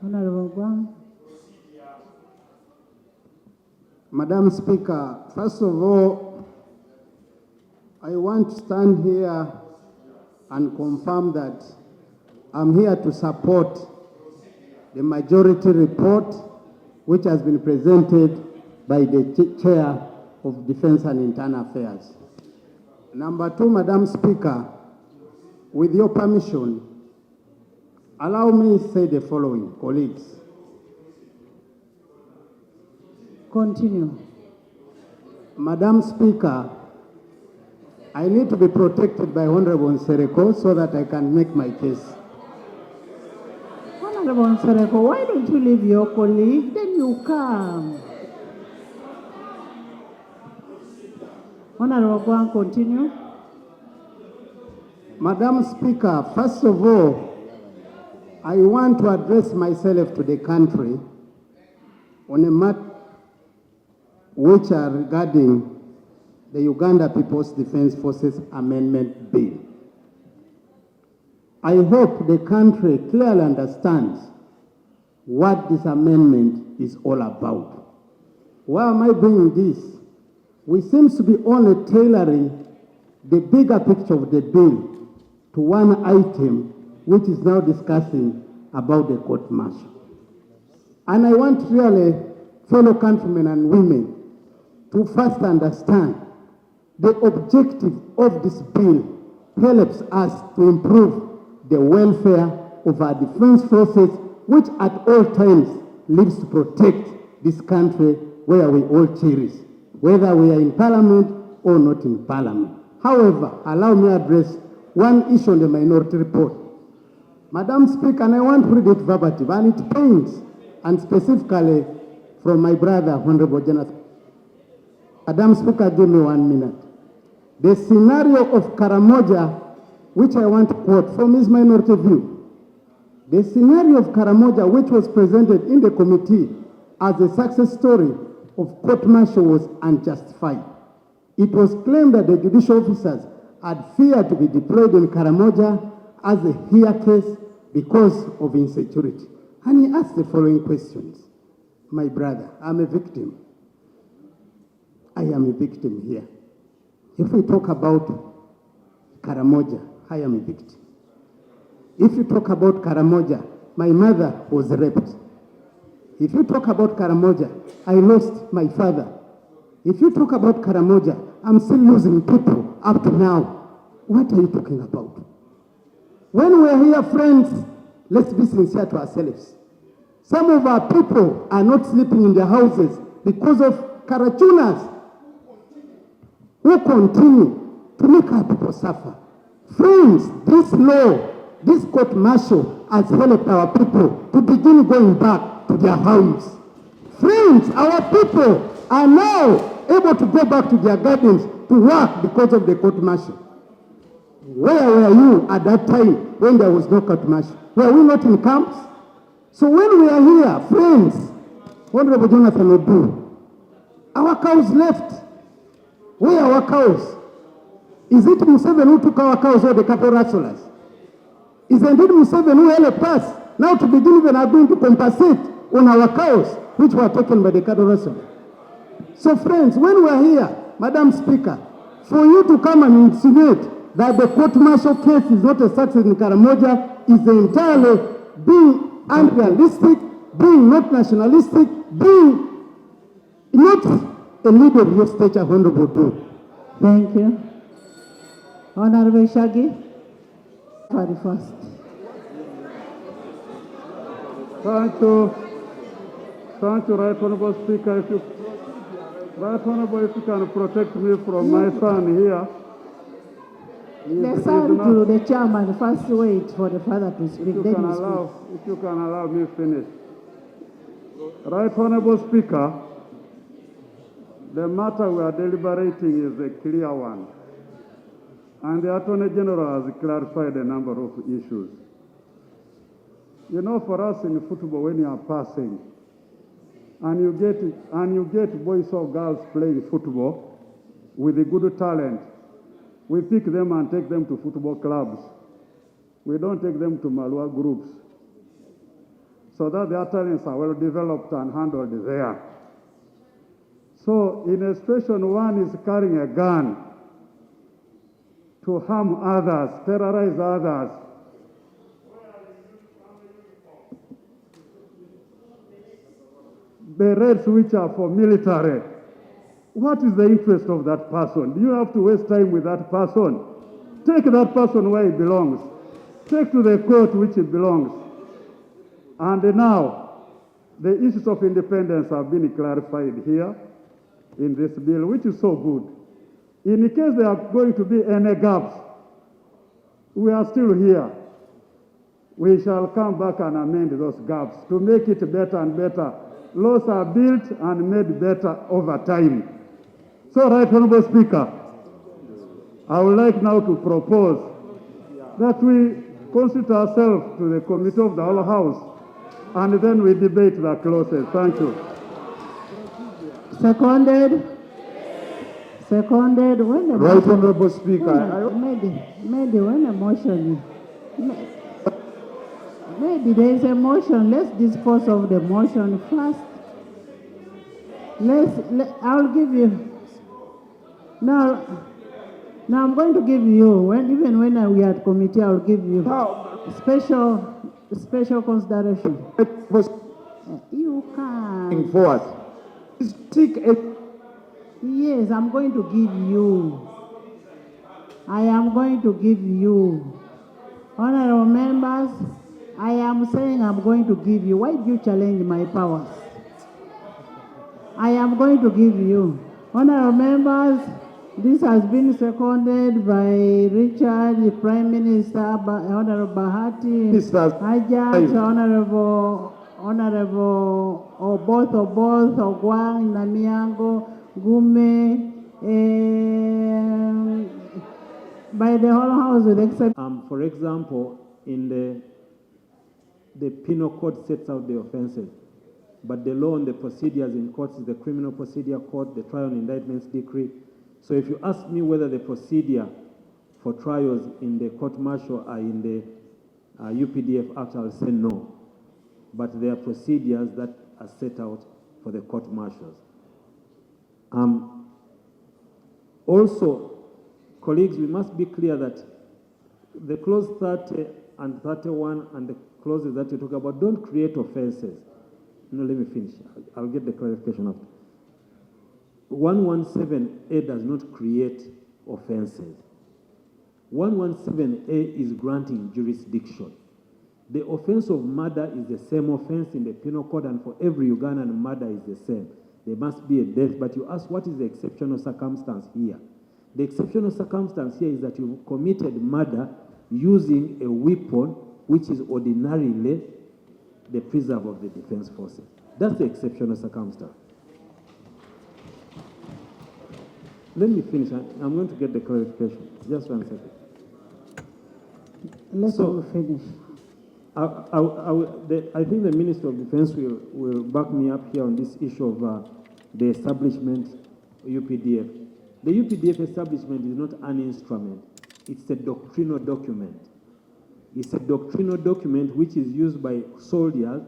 Honorable Guang. Madam Speaker, first of all, I want to stand here and confirm that I'm here to support the majority report which has been presented by the Chair of Defense and Internal Affairs. Number two, Madam Speaker, with your permission, allow me to say the following, colleagues. Continue. Madam Speaker, I need to be protected by Honorable Nsereko so that I can make my case. Honorable Nsereko, why don't you leave your colleague? Then you come. Honorable Guang, continue. Madam Speaker, first of all, I want to address myself to the country on a matter which are regarding the Uganda People's Defense Forces Amendment Bill. I hope the country clearly understands what this amendment is all about. Why am I bringing this? We seem to be only tailoring the bigger picture of the bill to one item which is now discussing about the court martial. And I want really fellow countrymen and women to first understand the objective of this bill helps us to improve the welfare of our defense forces, which at all times lives to protect this country where we all cherish, whether we are in parliament or not in parliament. However, allow me to address one issue on the minority report. Madam Speaker, and I want to read it verbatim, and it pains, and specifically from my brother, Honorable Jonathan. Madam Speaker, give me 1 minute. The scenario of Karamoja, which I want to quote from his minority view. The scenario of Karamoja, which was presented in the committee as a success story of court-martial, was unjustified. It was claimed that the judicial officers had feared to be deployed in Karamoja as a hear case because of insecurity. And he asked the following questions. My brother, I'm a victim. I am a victim here. If we talk about Karamoja, I am a victim. If you talk about Karamoja, my mother was raped. If you talk about Karamoja, I lost my father. If you talk about Karamoja, I'm still losing people up to now. What are you talking about? When we are here, friends, let's be sincere to ourselves. Some of our people are not sleeping in their houses because of Karachunas who continue to make our people suffer. Friends, this law, this court-martial has helped our people to begin going back to their homes. Friends, our people are now able to go back to their gardens to work because of the court-martial. Where were you at that time when there was no court-martial? Were we not in camps? So when we are here, friends, Honorable Jonathan Odu, our cows left. Where are our cows? Is it Museveni who took our cows or the cattle rustlers? Is it indeed Museveni who helped us now to begin even going to compensate on our cows, which were taken by the cattle rustlers? So friends, when we are here, Madam Speaker, for you to come and insinuate that the court-martial case is not a success in Karamoja is entirely being unrealistic, being not nationalistic, being not a leader of your stature, Honorable Do. Thank you. Honorable Shaggy, for the first. Thank you, Right Honorable Speaker. Right Honorable, if you can protect me from my son here. The son to the chairman, first wait for the father to speak. If you can allow me finish. Right Honorable Speaker, the matter we are deliberating is a clear one. And the Attorney General has clarified a number of issues. You know, for us in football, when you are passing, and you get boys or girls playing football with a good talent, we pick them and take them to football clubs. We don't take them to Malwa groups. so that the utterings are well developed and handled there. So in a situation one is carrying a gun to harm others, terrorize others, berets which are for military, what is the interest of that person? Do you have to waste time with that person? Take that person where he belongs. Take to the court which it belongs. And now, the issues of independence have been clarified here in this bill, which is so good. In case there are going to be any gaps, we are still here. We shall come back and amend those gaps to make it better and better. Laws are built and made better over time. So, Right Honorable Speaker, I would like now to propose that we constitute ourselves to the committee of the whole House, and then we debate the clauses. Thank you. Seconded. Seconded. When the Right motion, Honorable Speaker, maybe when a motion, maybe there is a motion. Let's dispose of the motion first. I'll give you. Now I'm going to give you, even when we are at committee, I'll give you special consideration. You can. forward. Take a Yes, I'm going to give you. I am going to give you. Honorable members, I am saying I'm going to give you. Why do you challenge my powers? I am going to give you. Honorable members, this has been seconded by Richard, the Prime Minister, Honorable Bahati, Ajat, Honorable Oboth, Ogwang, Namiango, Gume, by the whole House with exception. For example, in the penal code sets out the offenses, but the law on the procedures in courts is the Criminal Procedure Code, the Trial and Indictments Decree. So if you ask me whether the procedure for trials in the court-martial are in the UPDF Act, I'll say no. But there are procedures that are set out for the court-martials. Also, colleagues, we must be clear that the clause 30 and 31 and the clauses that you talk about don't create offenses. No, let me finish. I'll get the clarification after. 117A does not create offenses. 117A is granting jurisdiction. The offense of murder is the same offense in the penal code, and for every Ugandan, murder is the same. There must be a death, but you ask what is the exceptional circumstance here? The exceptional circumstance here is that you committed murder using a weapon which is ordinarily the preserve of the defense forces. That's the exceptional circumstance. Let me finish. I'm going to get the clarification. Just 1 second. Let's all finish. I think the Minister of Defense will back me up here on this issue of the establishment UPDF. The UPDF establishment is not an instrument. It's a doctrinal document. It's a doctrinal document which is used by soldiers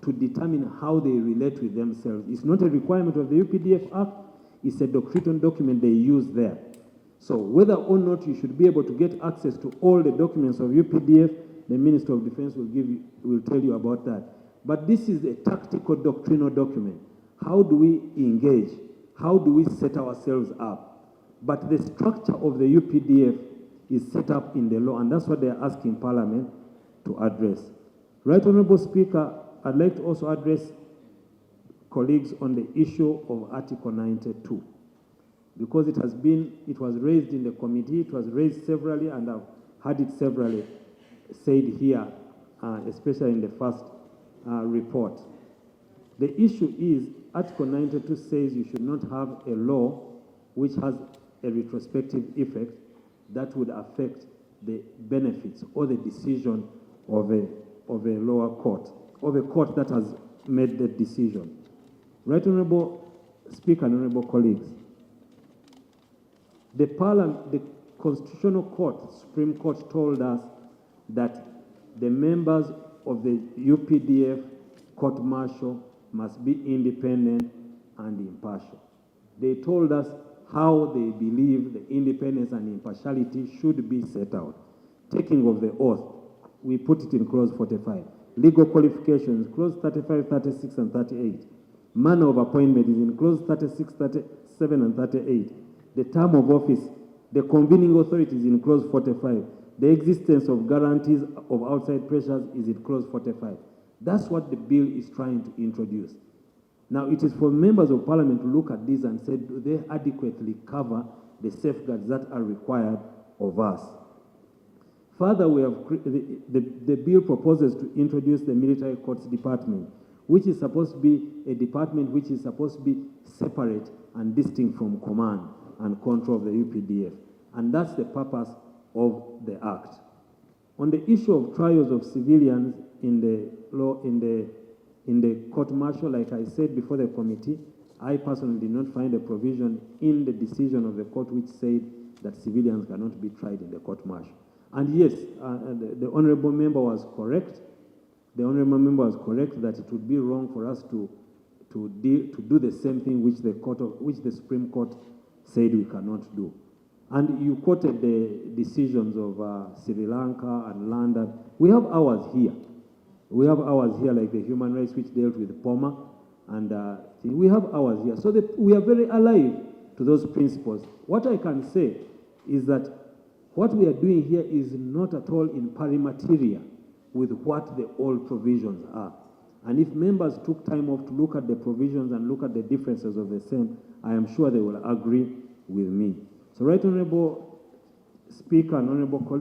to determine how they relate with themselves. It's not a requirement of the UPDF Act. It's a doctrinal document they use there. So whether or not you should be able to get access to all the documents of UPDF, the Minister of Defense will tell you about that. But this is a tactical doctrinal document. How do we engage? How do we set ourselves up? But the structure of the UPDF is set up in the law, and that's what they're asking Parliament to address. Right Honorable Speaker, I'd like to also address colleagues on the issue of Article 92, because it was raised in the committee, it was raised severally, and I've had it severally said here, especially in the first report. The issue is Article 92 says you should not have a law which has a retrospective effect that would affect the benefits or the decision of a lower court, of a court that has made the decision. Right Honorable Speaker and Honorable colleagues, the Constitutional Court, Supreme Court, told us that the members of the UPDF court-martial must be independent and impartial. They told us how they believe the independence and impartiality should be set out. Taking of the oath, we put it in clause 45. Legal qualifications, clause 35, 36, and 38. Manner of appointment is in clause 36, 37, and 38. The term of office, the convening authority is in clause 45. The existence of guarantees of outside pressures is in clause 45. That's what the bill is trying to introduce. Now, it is for members of parliament to look at this and say, do they adequately cover the safeguards that are required of us? Further, we have the bill proposes to introduce the military courts department, which is supposed to be a department which is supposed to be separate and distinct from command and control of the UPDF. And that's the purpose of the act. On the issue of trials of civilians in the court-martial, like I said before the committee, I personally did not find a provision in the decision of the court which said that civilians cannot be tried in the court-martial. And yes, the honorable member was correct. The honorable member was correct that it would be wrong for us to do the same thing which the Supreme Court said we cannot do. And you quoted the decisions of Sri Lanka and London. We have ours here. We have ours here, like the human rights which dealt with POMA, and we have ours here. So we are very alive to those principles. What I can say is that what we are doing here is not at all in pari materia with what the old provisions are. And if members took time off to look at the provisions and look at the differences of the same, I am sure they will agree with me. So, Right Honorable Speaker and Honorable colleagues,